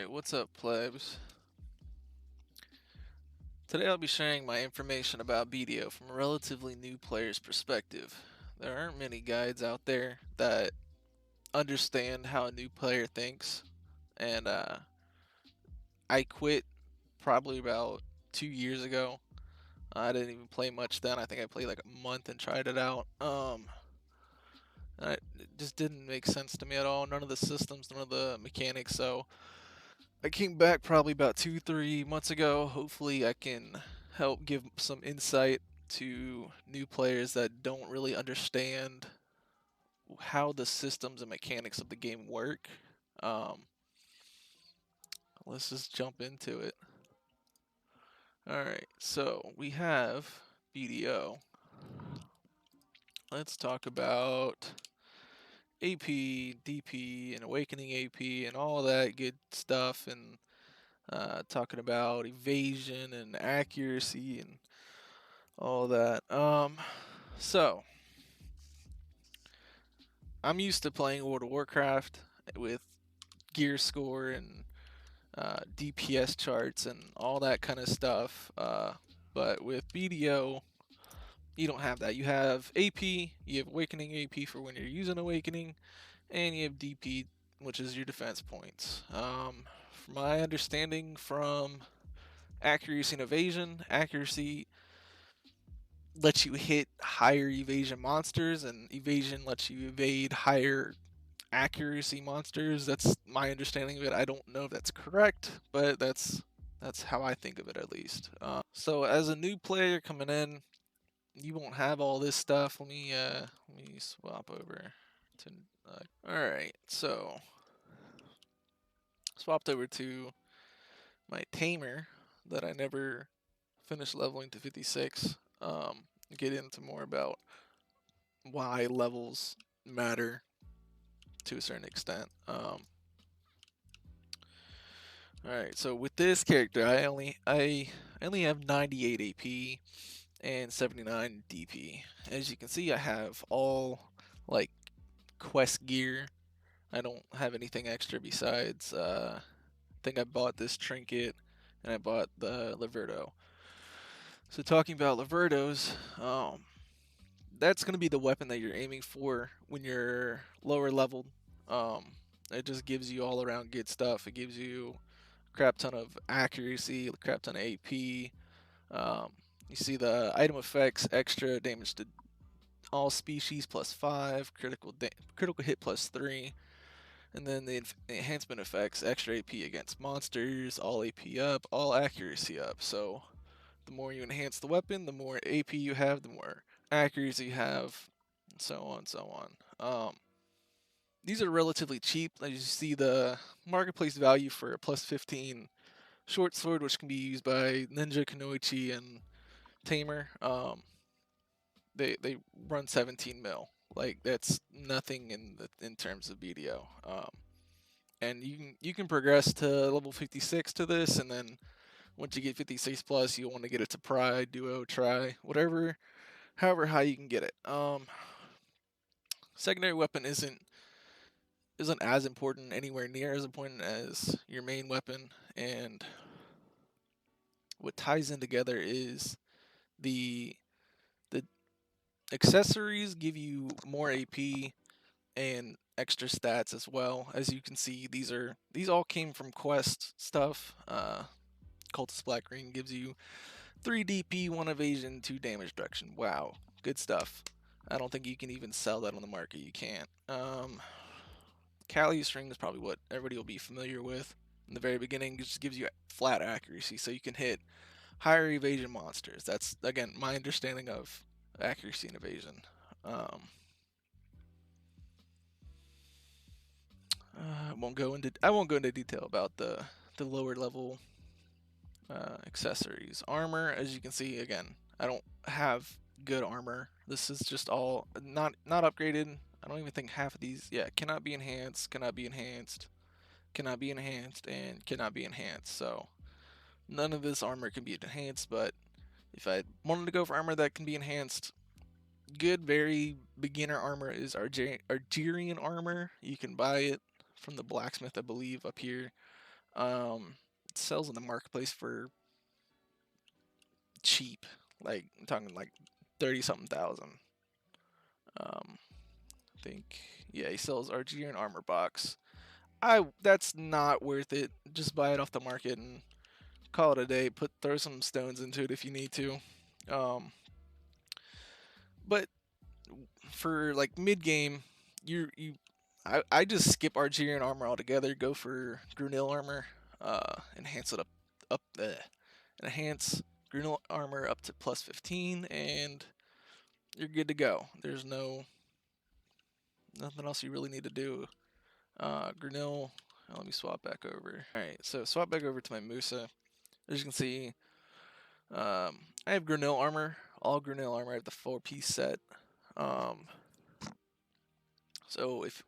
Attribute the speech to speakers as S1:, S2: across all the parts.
S1: Alright, what's up, plebs? Today I'll be sharing my information about BDO from a relatively new player's perspective. There aren't many guides out there that understand how a new player thinks, and I quit probably about 2 years ago. I didn't even play much then. I think I played like a month and tried it out. It just didn't make sense to me at all. None of the systems, none of the mechanics, so I came back probably about 3 months ago. Hopefully, I can help give some insight to new players that don't really understand how the systems and mechanics of the game work. Um, let's just jump into it. Alright, so we have BDO. Let's talk about AP, DP, and Awakening AP, and all that good stuff, and talking about evasion and accuracy and all that. So I'm used to playing World of Warcraft with gear score and DPS charts and all that kind of stuff. But with BDO, you don't have that. You have AP, you have Awakening AP for when you're using Awakening, and you have DP, which is your defense points. From my understanding from accuracy and evasion, accuracy lets you hit higher evasion monsters, and evasion lets you evade higher accuracy monsters. That's my understanding of it. I don't know if that's correct, but that's how I think of it at least. So as a new player coming in, you won't have all this stuff. Let me swap over to. All right, so swapped over to my tamer that I never finished leveling to 56. Get into more about why levels matter to a certain extent. All right, so with this character, I only have 98 AP and 79 DP. As you can see, I have all like quest gear. I don't have anything extra besides. I think I bought this trinket and I bought the Liberto. So talking about Libertos, that's going to be the weapon that you're aiming for when you're lower leveled. Um, it just gives you all around good stuff. It gives you a crap ton of accuracy, a crap ton of AP. Um, you see the item effects: extra damage to all species +5, critical hit +3, and then the enhancement effects: extra AP against monsters, all AP up, all accuracy up. So the more you enhance the weapon, the more AP you have, the more accuracy you have, and so on and so on. These are relatively cheap. As you see, the marketplace value for a +15 short sword, which can be used by Ninja, Kunoichi, and Tamer, they run 17 mil. Like that's nothing in terms of BDO. And you can progress to level 56 to this, and then once you get 56 plus, you'll want to get it to Pride, Duo, Try, whatever, however high you can get it. Secondary weapon isn't as important, anywhere near as important as your main weapon, and what ties in together is the the accessories give you more AP and extra stats as well. As you can see, these all came from quest stuff. Cultist Black Green gives you 3 DP, 1 evasion, 2 damage reduction. Wow, good stuff. I don't think you can even sell that on the market. You can't. Kali string is probably what everybody will be familiar with. In the very beginning, it just gives you flat accuracy, so you can hit higher evasion monsters. That's again my understanding of accuracy and evasion. Um, I won't go into detail about the lower level accessories. Armor, as you can see, again, I don't have good armor. This is just all not upgraded. I don't even think half of these. Yeah, cannot be enhanced, cannot be enhanced, cannot be enhanced, and cannot be enhanced. So none of this armor can be enhanced. But if I wanted to go for armor that can be enhanced, good, very beginner armor is Argerian armor. You can buy it from the blacksmith, I believe, up here. It sells in the marketplace for cheap, like I'm talking like 30 something thousand. I think, yeah, he sells Argier and armor box. That's not worth it. Just buy it off the market and call it a day. Throw some stones into it if you need to. Um, but for like mid game, you I just skip Argerian armor altogether. Go for Grunil armor. Enhance it up enhance Grunil armor up to plus 15, and you're good to go. There's nothing else you really need to do. Grunil. Let me swap back over. All right, so swap back over to my Musa. As you can see, I have Grunil armor. All Grunil armor. I have the 4-piece set. Um, so if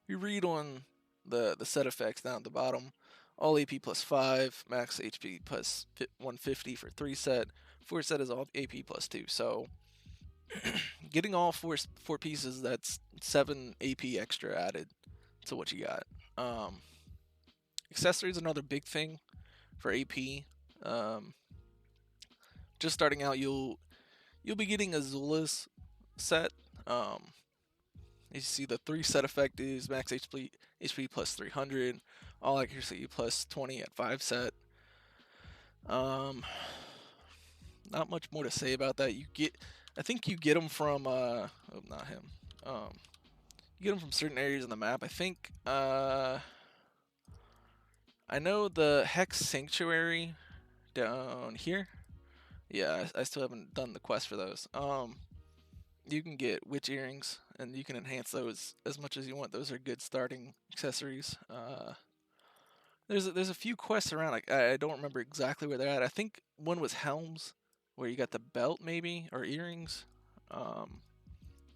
S1: you read on the set effects down at the bottom, all AP plus 5, max HP plus 150 for 3 set. 4 set is all AP plus 2. So getting all four pieces, that's 7 AP extra added to what you got. Accessories, another big thing for AP. Um, just starting out, you'll be getting Azula's set. You see the 3 set effect is max HP plus 300, all accuracy plus 20 at 5 set. Not much more to say about that. I think you get them from oh, not him. You get them from certain areas in the map. I think I know the Hex Sanctuary down here. Yeah, I still haven't done the quest for those. You can get witch earrings, and you can enhance those as much as you want. Those are good starting accessories. There's a few quests around. Like I don't remember exactly where they're at. I think one was helms, where you got the belt maybe or earrings. Um,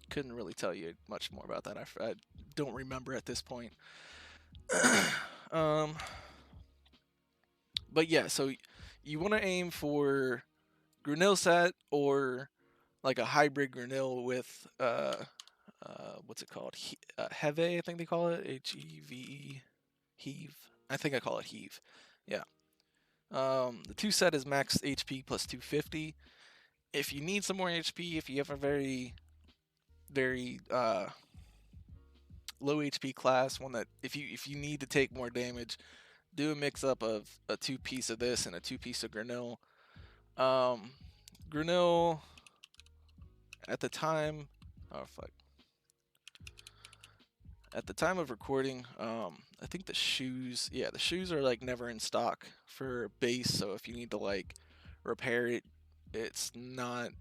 S1: couldn't really tell you much more about that. I don't remember at this point. um, but yeah, so you want to aim for Grunil set or like a hybrid Grunil with what's it called? Heve, I think they call it. Heve. Heave. I think I call it heave. Yeah. The 2 set is max HP plus 250. If you need some more HP, if you have a very low HP class, one that if you need to take more damage, do a mix up of a 2-piece of this and a 2-piece of Grunil. Grunil at the time, oh fuck. At the time of recording, I think the shoes are like never in stock for base. So if you need to like repair it, it's not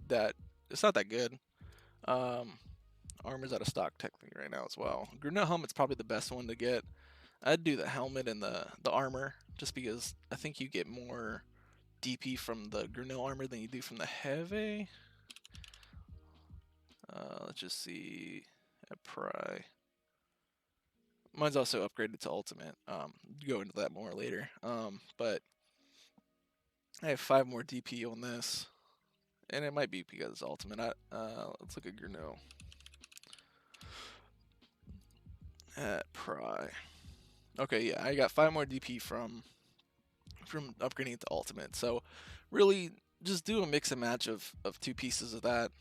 S1: that good. Armor's out of stock technically right now as well. Grunil helmet's probably the best one to get. I'd do the helmet and the armor just because I think you get more DP from the Grunil armor than you do from the Heve. Let's just see. At Pry. Mine's also upgraded to ultimate. Go into that more later. But I have 5 more DP on this, and it might be because it's ultimate. Let's look at Grunil. At Pry. Okay, yeah, I got 5 more DP from upgrading it to ultimate. So really, just do a mix and match of 2 pieces of that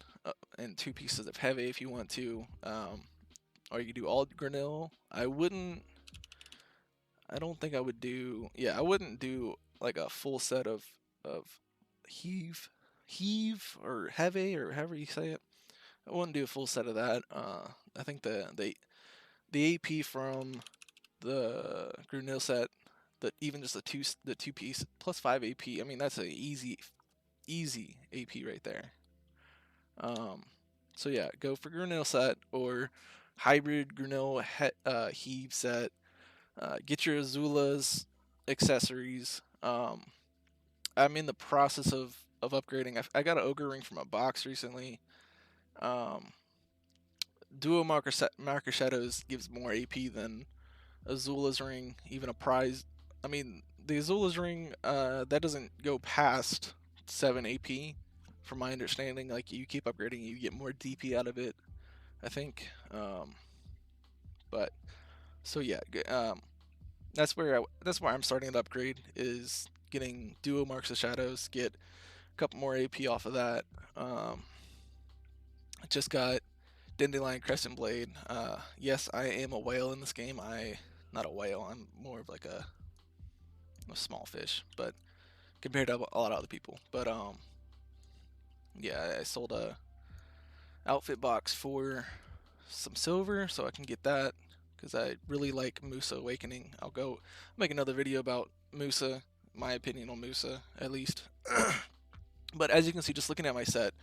S1: and 2 pieces of Heavy if you want to. Or you could do all Grunil. I don't think I would do. Yeah, I wouldn't do like a full set of heave or heavy or however you say it. I wouldn't do a full set of that. I think the AP from the Grunil set, even just the two piece plus 5 AP. I mean that's a easy AP right there. So yeah, go for Grunil set or hybrid Grunil heave set. Get your Azula's accessories. I'm in the process of upgrading. I got an ogre ring from a box recently. Duo marker shadows gives more AP than Azula's ring, even a prize. I mean, the Azula's ring that doesn't go past 7 AP, from my understanding. Like you keep upgrading, you get more DP out of it. I think. But so yeah. that's where I'm starting to upgrade is getting duo marks of shadows, get a couple more AP off of that. I just got Dandelion Crescent Blade. Yes, I am a whale in this game. Not a whale. I'm more of like a small fish, but compared to a lot of other people. But yeah, I sold a outfit box for some silver, so I can get that because I really like Musa Awakening. I'll go make another video about Musa, my opinion on Musa at least. But as you can see, just looking at my set,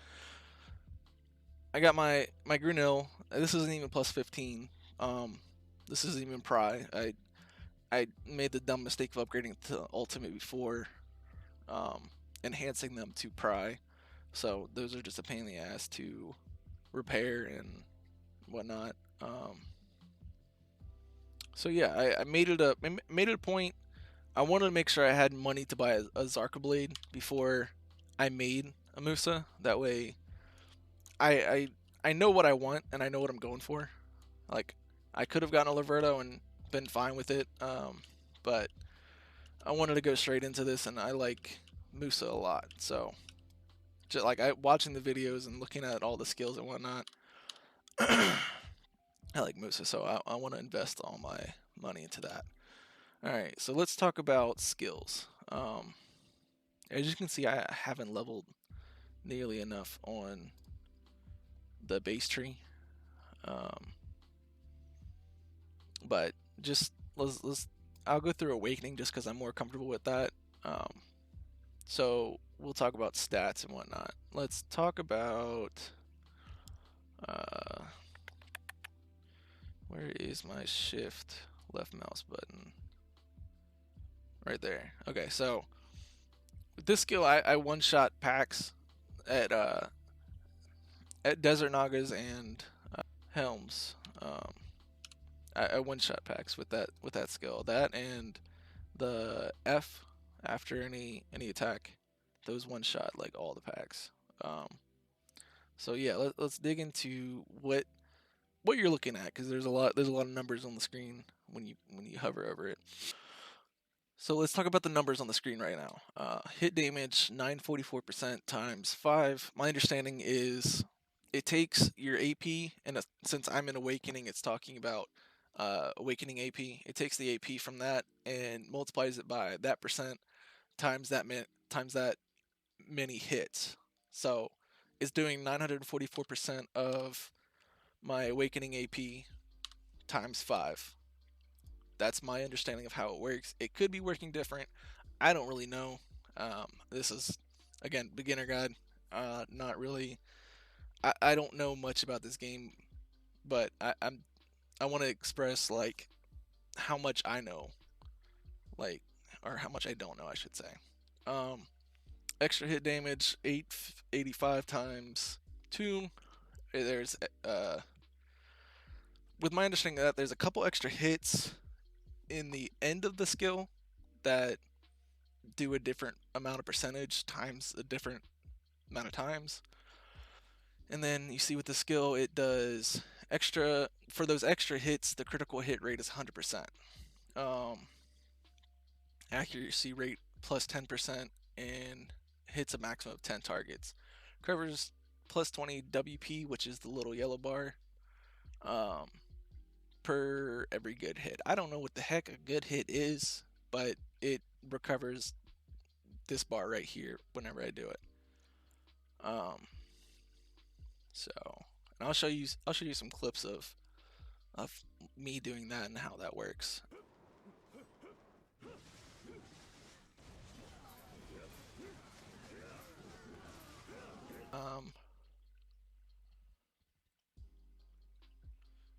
S1: I got my Grunil. This isn't even plus 15. Um, this isn't even Pry. I made the dumb mistake of upgrading to Ultimate before enhancing them to Pry. So those are just a pain in the ass to repair and whatnot. So yeah, I made it a point. I wanted to make sure I had money to buy a Zarka blade before I made a Musa. That way, I I I know what I want and I know what I'm going for. Like I could have gotten a Laverto and been fine with it, but I wanted to go straight into this, and I like Musa a lot. So just like watching the videos and looking at all the skills and whatnot, I like Musa. So I want to invest all my money into that. All right, so let's talk about skills. As you can see, I haven't leveled nearly enough on the base tree, um, but just let's I'll go through Awakening just because I'm more comfortable with that. Um, so we'll talk about stats and whatnot. Let's talk about uh, where is my shift left mouse button? Right there. Okay, so with this skill, I one shot packs at uh, at Desert Nagas and Helms. I one shot packs with that skill. That and the F after any attack, those one shot like all the packs. Um, so yeah, let's dig into what you're looking at because there's a lot of numbers on the screen when you hover over it. So let's talk about the numbers on the screen right now. Hit damage 944% times 5. My understanding is it takes your AP, and since I'm in Awakening, it's talking about Awakening AP. It takes the AP from that and multiplies it by that percent times times that many hits. So it's doing 944% of my Awakening AP times 5. That's my understanding of how it works. It could be working different. I don't really know. This is again beginner guide. Not really. I don't know much about this game, but I want to express like how much I know, like or how much I don't know, I should say. Um, Extra hit damage 885 times 2. There's with my understanding of that there's a couple extra hits in the end of the skill that do a different amount of percentage times a different amount of times. And then you see with the skill, it does extra for those extra hits. The critical hit rate is 100%. Um, Accuracy rate plus 10% and hits a maximum of 10 targets. Covers plus 20 WP, which is the little yellow bar, um, per every good hit. I don't know what the heck a good hit is, but it recovers this bar right here whenever I do it. Um, so, and I'll show you some clips of me doing that and how that works. Um,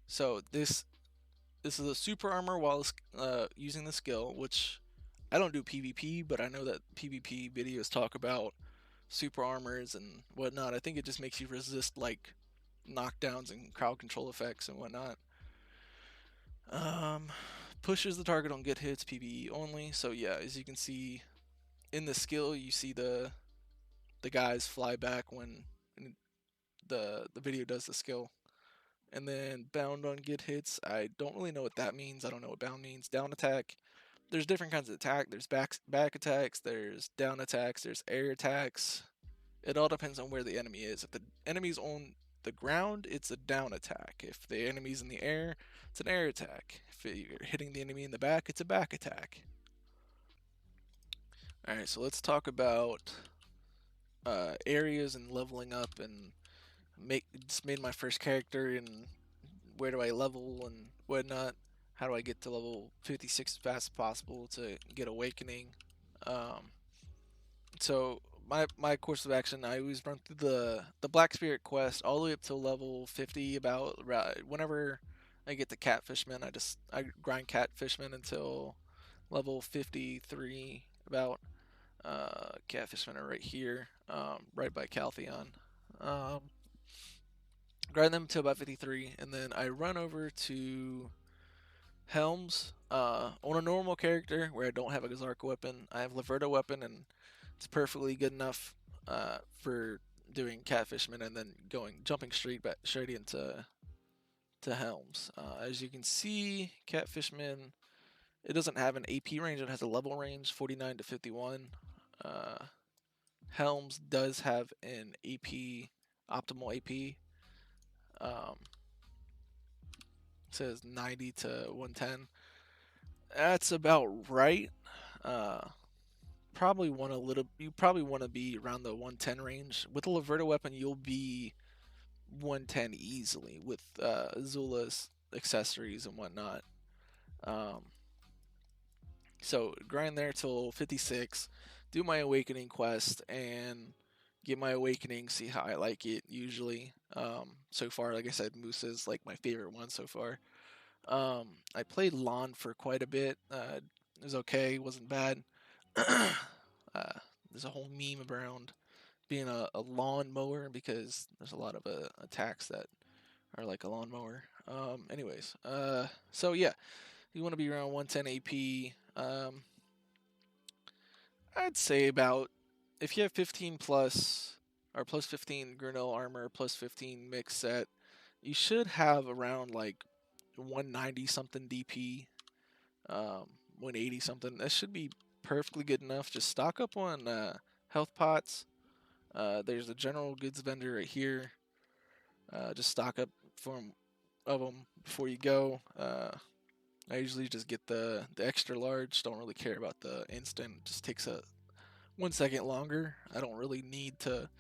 S1: so this is a super armor while using the skill, which I don't do PvP, but I know that PvP videos talk about super armors and whatnot. I think it just makes you resist like knockdowns and crowd control effects and whatnot. Um, Pushes the target on good hits, PvE only. So yeah, as you can see in the skill, you see the guys fly back when the video does the skill, And then bound on good hits, I don't really know what that means. I don't know what bound means. Down attack, there's different kinds of attack. There's back attacks, there's down attacks, there's air attacks. It all depends on where the enemy is. If the enemy's on the ground, it's a down attack. If the enemy's in the air, it's an air attack. If you're hitting the enemy in the back, it's a back attack. Alright, so let's talk about areas and leveling up and just made my first character and where do I level and whatnot. How do I get to level 56 as fast as possible to get awakening? Um, so my course of action, I always run through the Black Spirit quest all the way up to level 50. About whenever I get to Catfishman, I grind Catfishman until level 53. About Catfishman are right here, right by Caltheon. Um, Grind them to about 53, and then I run over to Helms. On a normal character where I don't have a Gazarka weapon, I have Laverta weapon, and it's perfectly good enough for doing Catfishman and then jumping straight into Helms. As you can see, Catfishman, it doesn't have an AP range; it has a level range, 49 to 51. Uh, Helms does have an AP, optimal AP. Um, says 90 to 110. That's about right. Uh, probably want a little. You probably want to be around the 110 range. With a Laverta weapon, you'll be 110 easily with Zula's accessories and whatnot. Um, so grind there till 56. Do my awakening quest and get my awakening. See how I like it. Usually, so far, like I said, Moose is like my favorite one so far. I played lawn for quite a bit. It was okay, wasn't bad. There's a whole meme around being a lawn mower because there's a lot of attacks that are like a lawnmower. Anyways, so yeah, you want to be around 110 AP. I'd say about if you have 15 plus or plus 15 Grinnell armor, plus 15 mix set, you should have around like 190 something DP, 180 something. That should be perfectly good enough. Just stock up on health pots. There's a general goods vendor right here. Just stock up of them before you go. I usually just get the extra large. Don't really care about the instant. It just takes a 1 second longer. I don't really need to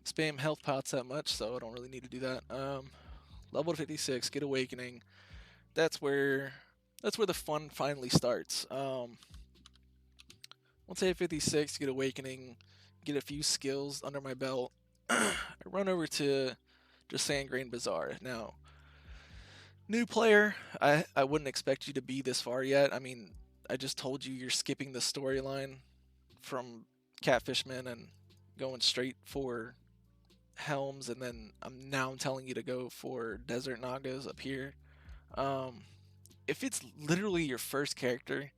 S1: spam health pots that much, so I don't really need to do that. Level 56, get awakening. That's where the fun finally starts. Once I hit 56, get awakening, get a few skills under my belt. I run over to just Sandgrain Bazaar. Now, new player, I wouldn't expect you to be this far yet. I mean, I just told you you're skipping the storyline from Catfishman and going straight for Helms, and then I'm telling you to go for Desert Nagas up here. Um, if it's literally your first character,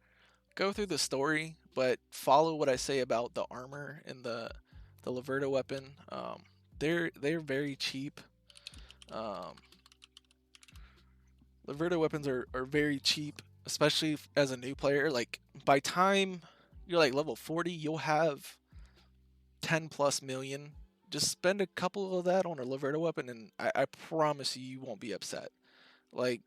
S1: go through the story, but follow what I say about the armor and the Laverta weapon. They're very cheap. Um, Laverta weapons are very cheap, especially as a new player. Like by time you're like level 40, you'll have 10 plus million. Just spend a couple of that on a Laverta weapon, and I promise you won't be upset. Like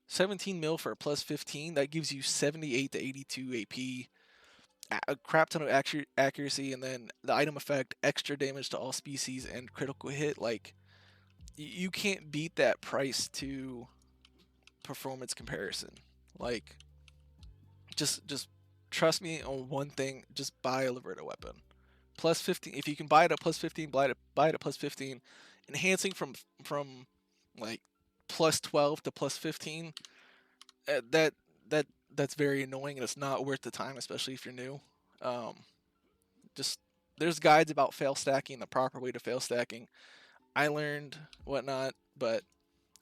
S1: 17 mil for a plus 15, that gives you 78 to 82 AP, a crap ton of accuracy, and then the item effect, extra damage to all species, and critical hit. Like, you can't beat that price to performance comparison. Like, just trust me on one thing, just buy a Laverta weapon. Plus 15, if you can buy it at plus 15, buy it at plus 15. Enhancing from like plus 12 to plus 15, that that that's very annoying and it's not worth the time, especially if you're new. Um, just there's guides about fail stacking, the proper way to fail stacking. I learned whatnot, but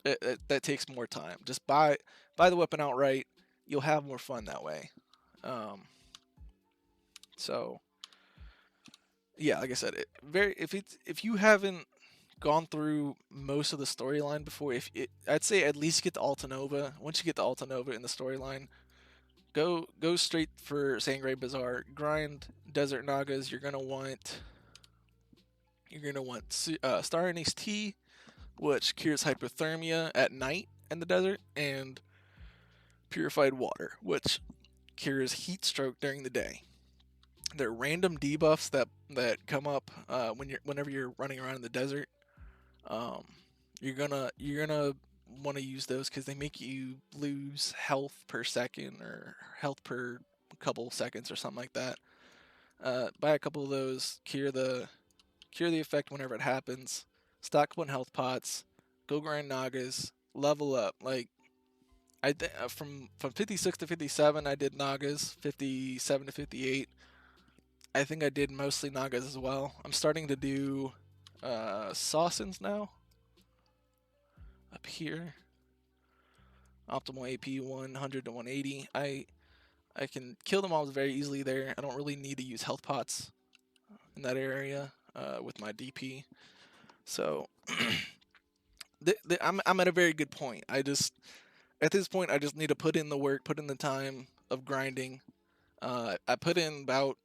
S1: that takes more time. Just buy the weapon outright. You'll have more fun that way. Um, so yeah, like I said, if you haven't gone through most of the storyline before. I'd say at least get to Altanova. Once you get to Altanova in the storyline, go straight for Sangre Bazaar. Grind Desert Nagas. You're gonna want Star Anise Tea, which cures hypothermia at night in the desert, and Purified Water, which cures heat stroke during the day. They're random debuffs that come up whenever you're running around in the desert. Um, you're gonna want to use those because they make you lose health per second or health per couple seconds or something like that. Buy a couple of those, cure the effect whenever it happens. Stock up on health pots. Go grind Nagas. Level up. Like from 56 to 57, I did Nagas. 57 to 58, I think I did mostly Nagas as well. I'm starting to do Sawsons now. Up here, optimal AP 100 to 180. I can kill them all very easily there. I don't really need to use health pots in that area with my DP. So I'm at a very good point. At this point I just need to put in the work, put in the time of grinding. I put in about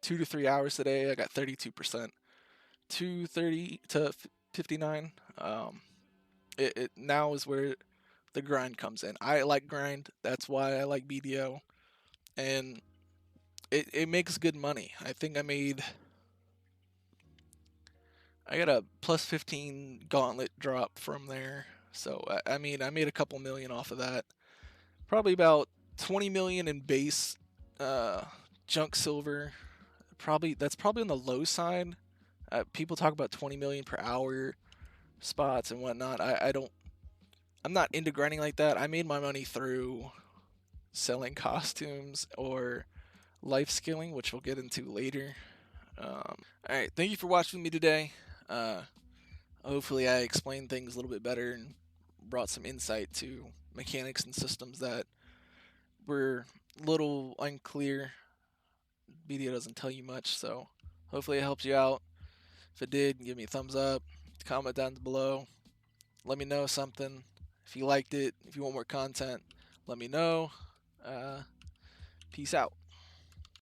S1: 2 to 3 hours today. I got 32%, 230 to 59. It now is where the grind comes in. I like grind. That's why I like BDO, and it makes good money. I think I got a plus 15 gauntlet drop from there. So I mean I made a couple million off of that. Probably about 20 million in base junk silver. That's probably on the low side. People talk about 20 million per hour spots and whatnot. I'm not into grinding like that. I made my money through selling costumes or life skilling, which we'll get into later. All right, thank you for watching me today. Hopefully, I explained things a little bit better and brought some insight to mechanics and systems that were a little unclear. BDO doesn't tell you much, so hopefully it helps you out. If it did, give me a thumbs up, comment down below, let me know something. If you liked it, if you want more content, let me know. Peace out.